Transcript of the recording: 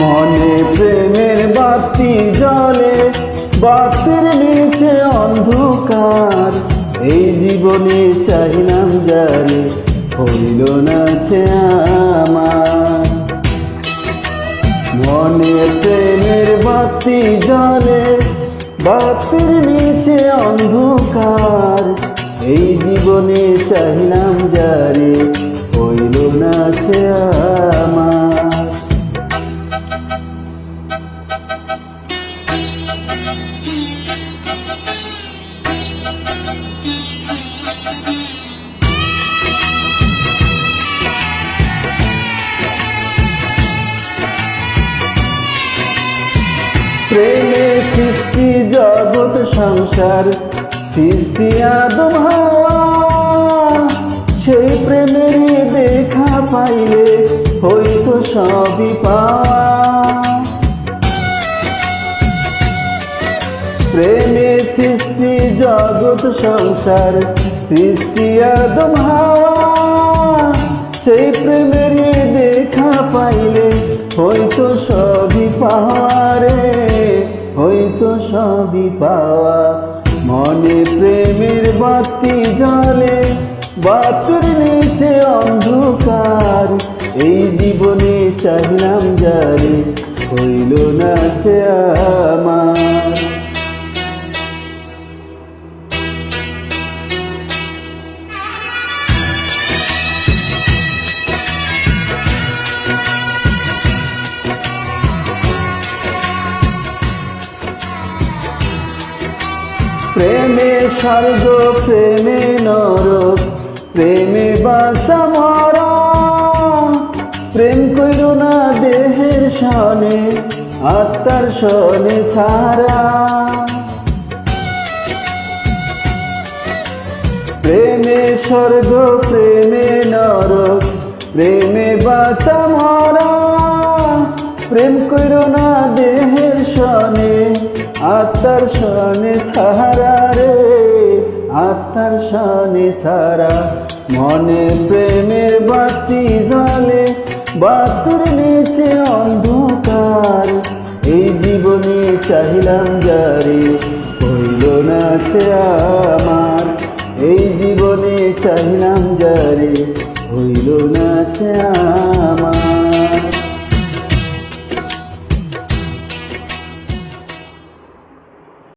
মনে প্রেমের বাতি জ্বলে, বাতির নিচে অন্ধকার। এই জীবনে চাইলাম যারে, হইল না সে আমার। মনে প্রেমের বাতি জ্বলে, বাতির নিচে অন্ধকার। এই জীবনে চাইলাম যারে, হইল না সে আমার। প্রেমে সৃষ্টি জগৎ সংসার, সৃষ্টি আদম হাওয়া। সেই প্রেমেরই দেখা পাইলে হইতো সবই পাওয়া। প্রেমে সৃষ্টি জগৎ সংসার, সৃষ্টি আদম হাওয়া। সেই প্রেমেরই দেখা পাইলে হইতো সবই পাওয়া রে, হইতো সবই পাওয়া। মনে প্রেমের বাতি জ্বলে, বাতির নিচে অন্ধকার। এই জীবনে চাইলাম যারে, হইল না সে আমার। প্রেমে স্বর্গ, প্রেমে নরক, প্রেমে বাঁচা মরা। প্রেম কইরো না দেহের সনে, আত্মার সনে সারা। প্রেমে স্বর্গ, প্রেমে নরক, প্রেমে বাঁচা মরা। প্রেম কইরো না দেহের সনে, আত্মার সনে সারা রে, আত্মার সনে সারা। মনে প্রেমের বাতি জ্বলে, বাতির নিচে অন্ধকার। এই জীবনে চাইলাম যারে, হইল না সে আমার। এই জীবনে চাইলাম যারে, হইল না সে আমার।